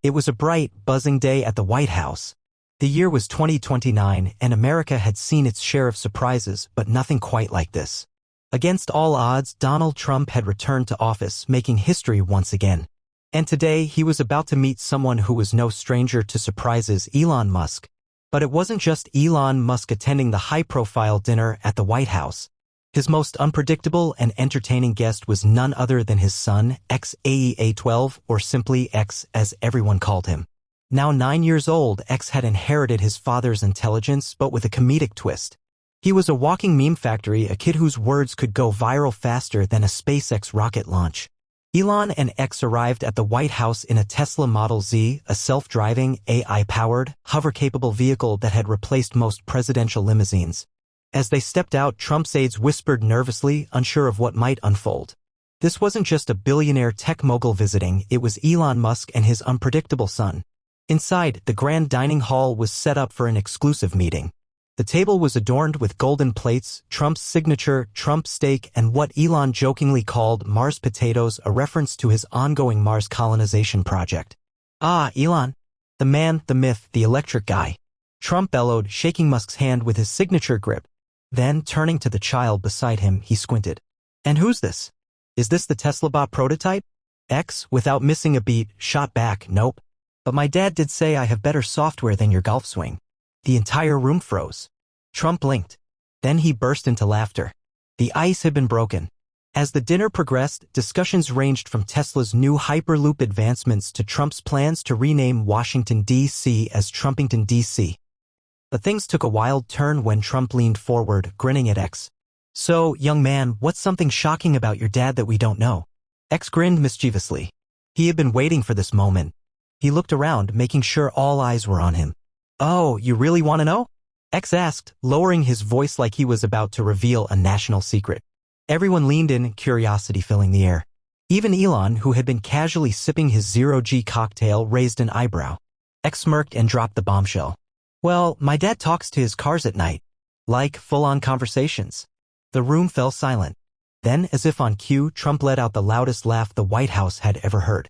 It was a bright, buzzing day at the White House. The year was 2029 and America had seen its share of surprises, but nothing quite like this. Against all odds, Donald Trump had returned to office, making history once again. And today, he was about to meet someone who was no stranger to surprises, Elon Musk. But it wasn't just Elon Musk attending the high-profile dinner at the White House. His most unpredictable and entertaining guest was none other than his son, X-AEA-12, or simply X as everyone called him. Now 9 years old, X had inherited his father's intelligence, but with a comedic twist. He was a walking meme factory, a kid whose words could go viral faster than a SpaceX rocket launch. Elon and X arrived at the White House in a Tesla Model Z, a self-driving, AI-powered, hover-capable vehicle that had replaced most presidential limousines. As they stepped out, Trump's aides whispered nervously, unsure of what might unfold. This wasn't just a billionaire tech mogul visiting, it was Elon Musk and his unpredictable son. Inside, the grand dining hall was set up for an exclusive meeting. The table was adorned with golden plates, Trump's signature, Trump steak, and what Elon jokingly called Mars potatoes, a reference to his ongoing Mars colonization project. "Ah, Elon. The man, the myth, the electric guy," Trump bellowed, shaking Musk's hand with his signature grip. Then, turning to the child beside him, he squinted. "And who's this? Is this the Tesla bot prototype?" X, without missing a beat, shot back, "Nope. But my dad did say I have better software than your golf swing." The entire room froze. Trump blinked. Then he burst into laughter. The ice had been broken. As the dinner progressed, discussions ranged from Tesla's new Hyperloop advancements to Trump's plans to rename Washington, D.C. as Trumpington, D.C. But things took a wild turn when Trump leaned forward, grinning at X. "So, young man, what's something shocking about your dad that we don't know?" X grinned mischievously. He had been waiting for this moment. He looked around, making sure all eyes were on him. "Oh, you really want to know?" X asked, lowering his voice like he was about to reveal a national secret. Everyone leaned in, curiosity filling the air. Even Elon, who had been casually sipping his zero-G cocktail, raised an eyebrow. X smirked and dropped the bombshell. "Well, my dad talks to his cars at night. Like, full-on conversations." The room fell silent. Then, as if on cue, Trump let out the loudest laugh the White House had ever heard.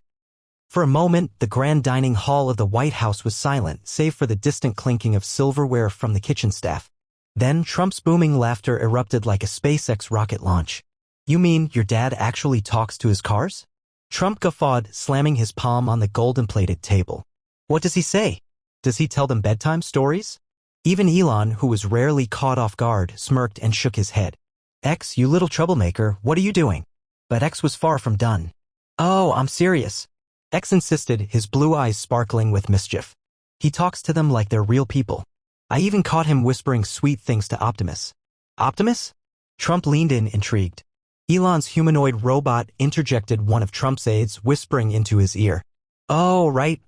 For a moment, the grand dining hall of the White House was silent, save for the distant clinking of silverware from the kitchen staff. Then Trump's booming laughter erupted like a SpaceX rocket launch. "You mean your dad actually talks to his cars?" Trump guffawed, slamming his palm on the golden-plated table. "What does he say? Does he tell them bedtime stories?" Even Elon, who was rarely caught off guard, smirked and shook his head. "X, you little troublemaker, what are you doing?" But X was far from done. "Oh, I'm serious." X insisted, his blue eyes sparkling with mischief. "He talks to them like they're real people. I even caught him whispering sweet things to Optimus." "Optimus?" Trump leaned in, intrigued. Elon's humanoid robot interjected, one of Trump's aides, whispering into his ear. "Oh, right,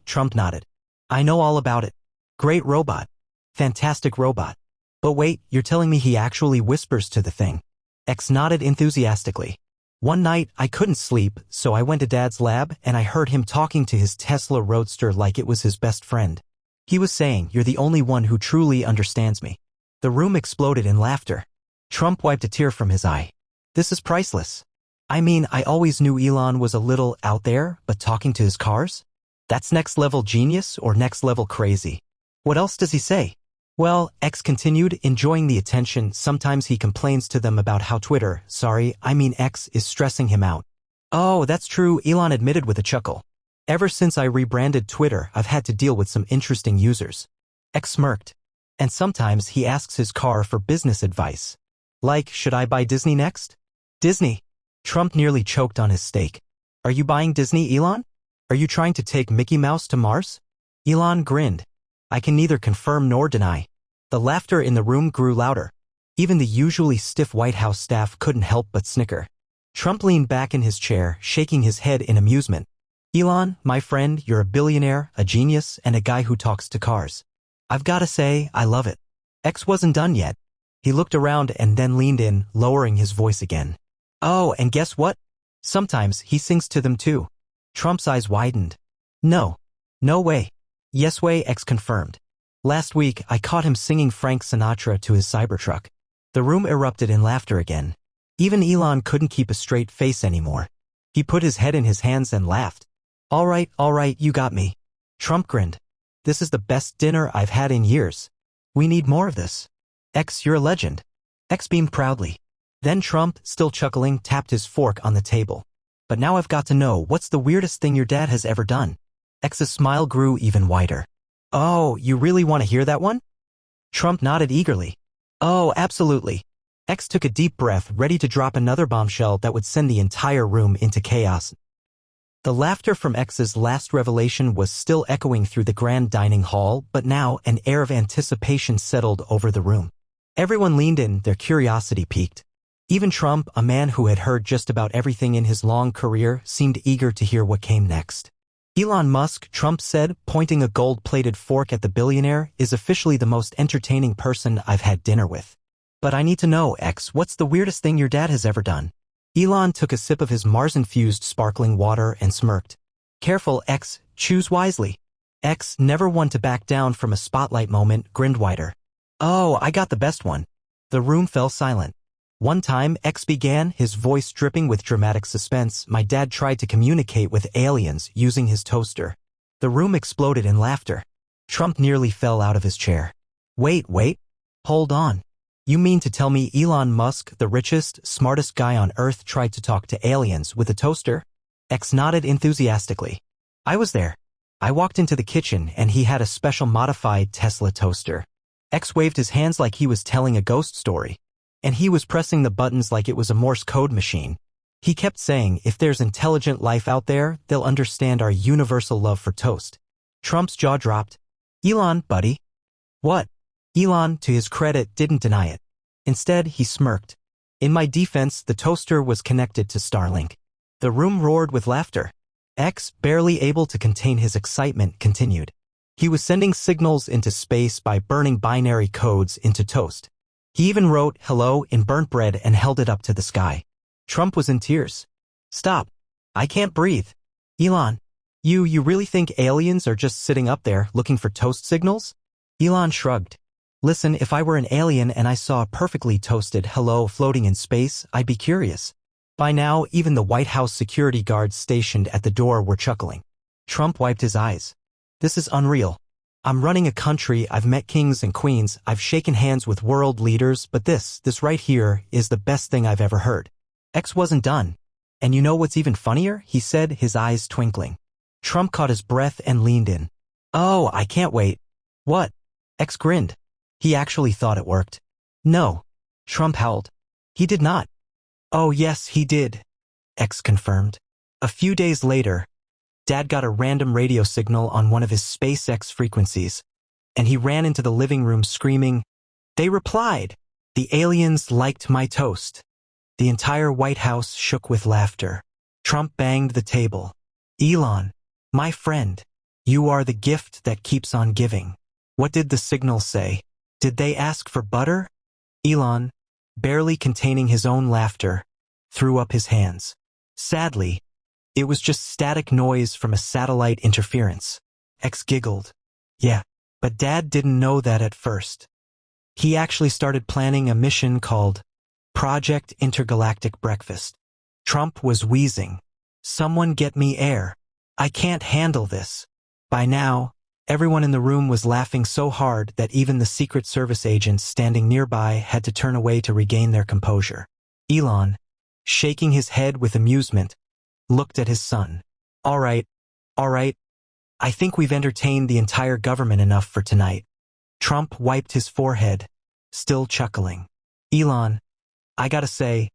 Trump nodded. "I know all about it. Great robot. Fantastic robot. But wait, you're telling me he actually whispers to the thing?" X nodded enthusiastically. "One night, I couldn't sleep, so I went to Dad's lab and I heard him talking to his Tesla Roadster like it was his best friend. He was saying, 'You're the only one who truly understands me.'" The room exploded in laughter. Trump wiped a tear from his eye. "This is priceless. I mean, I always knew Elon was a little out there, but talking to his cars? That's next-level genius or next-level crazy. What else does he say?" "Well," X continued, enjoying the attention, "sometimes he complains to them about how X is stressing him out." "Oh, that's true," Elon admitted with a chuckle. "Ever since I rebranded Twitter, I've had to deal with some interesting users." X smirked. "And sometimes he asks his car for business advice. Like, should I buy Disney next?" "Disney?" Trump nearly choked on his steak. "Are you buying Disney, Elon? Are you trying to take Mickey Mouse to Mars?" Elon grinned. "I can neither confirm nor deny." The laughter in the room grew louder. Even the usually stiff White House staff couldn't help but snicker. Trump leaned back in his chair, shaking his head in amusement. "Elon, my friend, you're a billionaire, a genius, and a guy who talks to cars. I've gotta say, I love it." X wasn't done yet. He looked around and then leaned in, lowering his voice again. "Oh, and guess what? Sometimes he sings to them too." Trump's eyes widened. "No. No way." "Yes way," X confirmed. "Last week, I caught him singing Frank Sinatra to his Cybertruck." The room erupted in laughter again. Even Elon couldn't keep a straight face anymore. He put his head in his hands and laughed. All right, you got me. Trump grinned. This is the best dinner I've had in years. We need more of this. X, you're a legend. X beamed proudly. Then Trump, still chuckling, tapped his fork on the table. But now I've got to know, what's the weirdest thing your dad has ever done? X's smile grew even wider. Oh, you really want to hear that one? Trump nodded eagerly. Oh, absolutely. X took a deep breath, ready to drop another bombshell that would send the entire room into chaos. The laughter from X's last revelation was still echoing through the grand dining hall, but now an air of anticipation settled over the room. Everyone leaned in, their curiosity piqued. Even Trump, a man who had heard just about everything in his long career, seemed eager to hear what came next. Elon Musk, Trump said, pointing a gold-plated fork at the billionaire, is officially the most entertaining person I've had dinner with. But I need to know, X, what's the weirdest thing your dad has ever done? Elon took a sip of his Mars-infused sparkling water and smirked. Careful, X, choose wisely. X, never one to back down from a spotlight moment, grinned wider. Oh, I got the best one. The room fell silent. One time, X began, his voice dripping with dramatic suspense, my dad tried to communicate with aliens using his toaster. The room exploded in laughter. Trump nearly fell out of his chair. Wait. Hold on. You mean to tell me Elon Musk, the richest, smartest guy on Earth, tried to talk to aliens with a toaster? X nodded enthusiastically. I was there. I walked into the kitchen and he had a special modified Tesla toaster. X waved his hands like he was telling a ghost story. And he was pressing the buttons like it was a Morse code machine. He kept saying, if there's intelligent life out there, they'll understand our universal love for toast. Trump's jaw dropped. Elon, buddy. What? Elon, to his credit, didn't deny it. Instead, he smirked. In my defense, the toaster was connected to Starlink. The room roared with laughter. X, barely able to contain his excitement, continued. He was sending signals into space by burning binary codes into toast. He even wrote hello in burnt bread and held it up to the sky. Trump was in tears. Stop. I can't breathe. Elon, you really think aliens are just sitting up there looking for toast signals? Elon shrugged. Listen, if I were an alien and I saw a perfectly toasted hello floating in space, I'd be curious. By now, even the White House security guards stationed at the door were chuckling. Trump wiped his eyes. This is unreal. I'm running a country, I've met kings and queens, I've shaken hands with world leaders, but this right here is the best thing I've ever heard. X wasn't done. And you know what's even funnier? He said, his eyes twinkling. Trump caught his breath and leaned in. Oh, I can't wait. What? X grinned. He actually thought it worked. No. Trump howled. He did not. Oh yes, he did. X confirmed. A few days later, Dad got a random radio signal on one of his SpaceX frequencies, and he ran into the living room screaming, they replied, the aliens liked my toast. The entire White House shook with laughter. Trump banged the table. Elon, my friend, you are the gift that keeps on giving. What did the signal say? Did they ask for butter? Elon, barely containing his own laughter, threw up his hands. Sadly, it was just static noise from a satellite interference. X giggled. Yeah, but Dad didn't know that at first. He actually started planning a mission called Project Intergalactic Breakfast. Trump was wheezing. Someone get me air. I can't handle this. By now, everyone in the room was laughing so hard that even the Secret Service agents standing nearby had to turn away to regain their composure. Elon, shaking his head with amusement, looked at his son. All right. I think we've entertained the entire government enough for tonight. Trump wiped his forehead, still chuckling. Elon, I gotta say,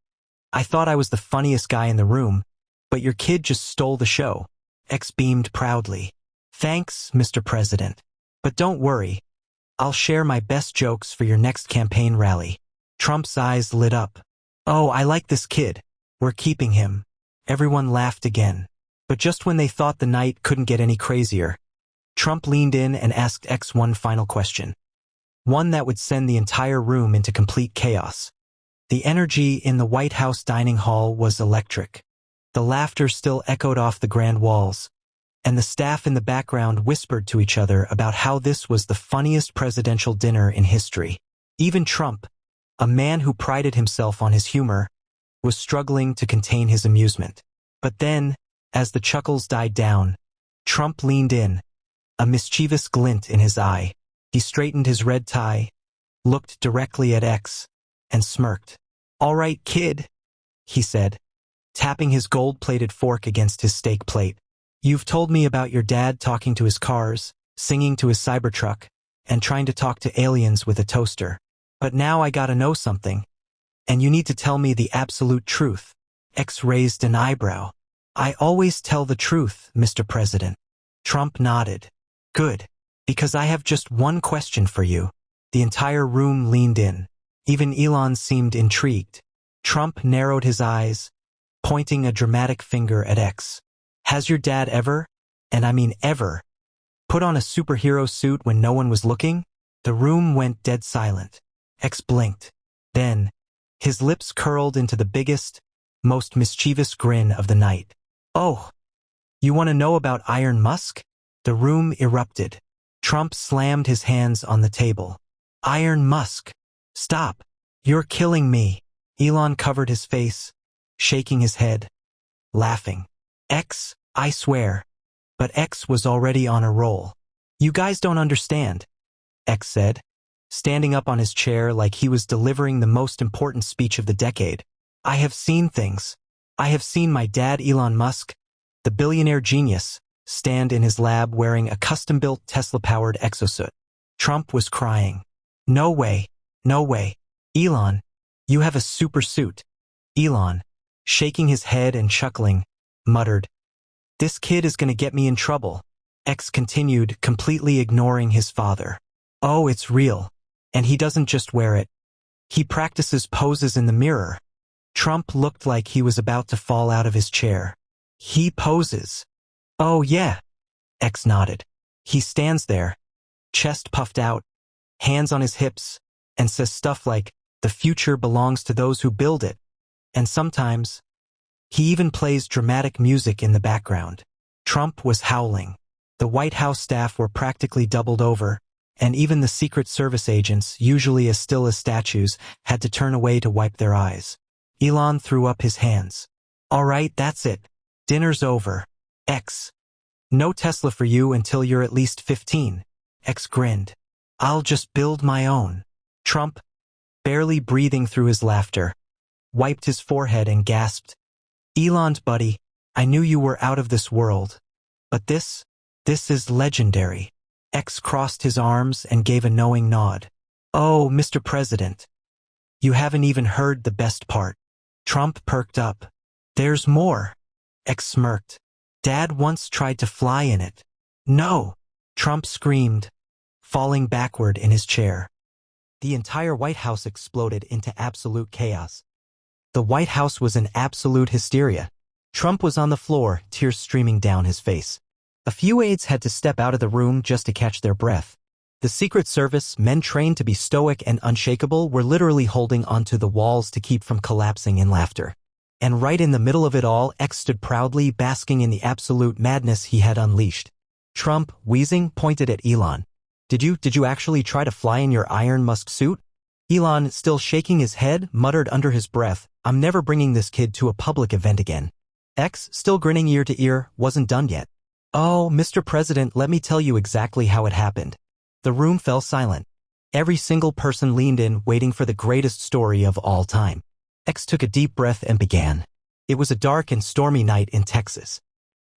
I thought I was the funniest guy in the room, but your kid just stole the show. X beamed proudly. Thanks, Mr. President. But don't worry. I'll share my best jokes for your next campaign rally. Trump's eyes lit up. Oh, I like this kid. We're keeping him. Everyone laughed again. But just when they thought the night couldn't get any crazier, Trump leaned in and asked X one final question. One that would send the entire room into complete chaos. The energy in the White House dining hall was electric. The laughter still echoed off the grand walls, and the staff in the background whispered to each other about how this was the funniest presidential dinner in history. Even Trump, a man who prided himself on his humor, was struggling to contain his amusement. But then, as the chuckles died down, Trump leaned in, a mischievous glint in his eye. He straightened his red tie, looked directly at X, and smirked. "All right, kid," he said, tapping his gold-plated fork against his steak plate. "You've told me about your dad talking to his cars, singing to his Cybertruck, and trying to talk to aliens with a toaster. But now I gotta know something. And you need to tell me the absolute truth." X raised an eyebrow. "I always tell the truth, Mr. President." Trump nodded. "Good. Because I have just one question for you." The entire room leaned in. Even Elon seemed intrigued. Trump narrowed his eyes, pointing a dramatic finger at X. "Has your dad ever, and I mean ever, put on a superhero suit when no one was looking?" The room went dead silent. X blinked. Then, his lips curled into the biggest, most mischievous grin of the night. "Oh, you want to know about Iron Musk?" The room erupted. Trump slammed his hands on the table. "Iron Musk. Stop. You're killing me." Elon covered his face, shaking his head, laughing. "X, I swear." But X was already on a roll. "You guys don't understand," X said, standing up on his chair like he was delivering the most important speech of the decade. "I have seen things. I have seen my dad Elon Musk, the billionaire genius, stand in his lab wearing a custom-built Tesla-powered exosuit." Trump was crying. "No way. No way. Elon, you have a super suit." Elon, shaking his head and chuckling, muttered, "This kid is gonna get me in trouble." X continued, completely ignoring his father. "Oh, it's real. And he doesn't just wear it. He practices poses in the mirror." Trump looked like he was about to fall out of his chair. "He poses?" "Oh, yeah." X nodded. "He stands there, chest puffed out, hands on his hips, and says stuff like, 'The future belongs to those who build it.' And sometimes, he even plays dramatic music in the background." Trump was howling. The White House staff were practically doubled over, and even the Secret Service agents, usually as still as statues, had to turn away to wipe their eyes. Elon threw up his hands. "All right, that's it. Dinner's over. X. No Tesla for you until you're at least 15. X grinned. "I'll just build my own." Trump, barely breathing through his laughter, wiped his forehead and gasped, "Elon, buddy, I knew you were out of this world. But this is legendary." X crossed his arms and gave a knowing nod. "Oh, Mr. President, you haven't even heard the best part." Trump perked up. "There's more." X smirked. "Dad once tried to fly in it." "No!" Trump screamed, falling backward in his chair. The entire White House exploded into absolute chaos. The White House was in absolute hysteria. Trump was on the floor, tears streaming down his face. A few aides had to step out of the room just to catch their breath. The Secret Service, men trained to be stoic and unshakable, were literally holding onto the walls to keep from collapsing in laughter. And right in the middle of it all, X stood proudly, basking in the absolute madness he had unleashed. Trump, wheezing, pointed at Elon. Did you actually try to fly in your Iron Musk suit?" Elon, still shaking his head, muttered under his breath, "I'm never bringing this kid to a public event again." X, still grinning ear to ear, wasn't done yet. "Oh, Mr. President, let me tell you exactly how it happened." The room fell silent. Every single person leaned in, waiting for the greatest story of all time. X took a deep breath and began. It was a dark and stormy night in Texas.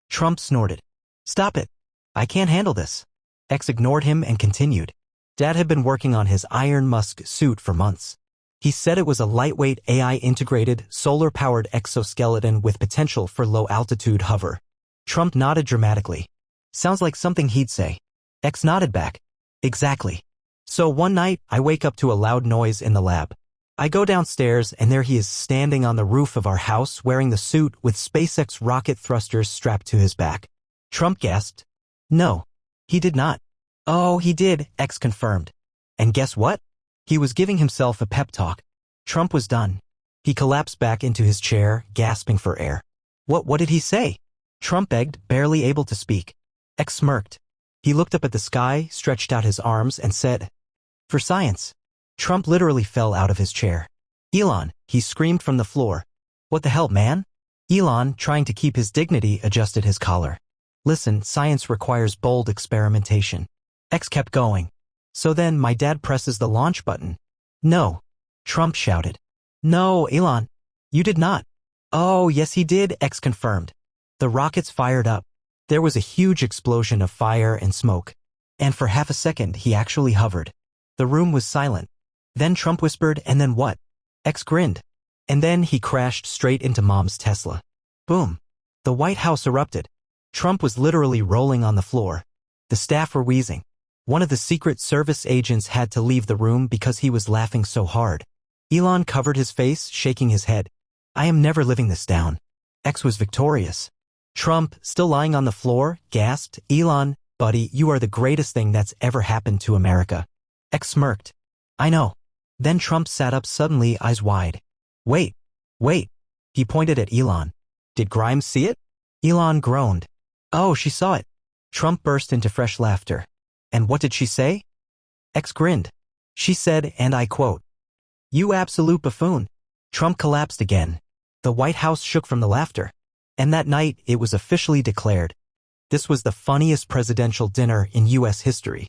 Trump snorted. "Stop it. I can't handle this." X ignored him and continued. Dad had been working on his Iron Musk suit for months. He said it was a lightweight AI-integrated, solar-powered exoskeleton with potential for low-altitude hover. Trump nodded dramatically. "Sounds like something he'd say." X nodded back. "Exactly. So one night, I wake up to a loud noise in the lab. I go downstairs, and there he is standing on the roof of our house wearing the suit with SpaceX rocket thrusters strapped to his back." Trump gasped. "No, he did not." "Oh, he did," X confirmed. "And guess what? He was giving himself a pep talk." Trump was done. He collapsed back into his chair, gasping for air. What did he say?" Trump begged, barely able to speak. X smirked. He looked up at the sky, stretched out his arms, and said, "For science." Trump literally fell out of his chair. "Elon," he screamed from the floor. "What the hell, man?" Elon, trying to keep his dignity, adjusted his collar. Listen, science requires bold experimentation. X kept going. So then my dad presses the launch button. No. Trump shouted. No, Elon. You did not. Oh, yes he did, X confirmed. The rockets fired up. There was a huge explosion of fire and smoke. And for half a second he actually hovered. The room was silent. Then Trump whispered, and then what? X grinned. And then he crashed straight into Mom's Tesla. Boom. The White House erupted. Trump was literally rolling on the floor. The staff were wheezing. One of the Secret Service agents had to leave the room because he was laughing so hard. Elon covered his face, shaking his head. I am never living this down. X was victorious. Trump, still lying on the floor, gasped, Elon, buddy, you are the greatest thing that's ever happened to America. X smirked. I know. Then Trump sat up suddenly, eyes wide. Wait. He pointed at Elon. Did Grimes see it? Elon groaned. Oh, she saw it. Trump burst into fresh laughter. And what did she say? X grinned. She said, and I quote, "You absolute buffoon." Trump collapsed again. The White House shook from the laughter. And that night, it was officially declared. This was the funniest presidential dinner in U.S. history.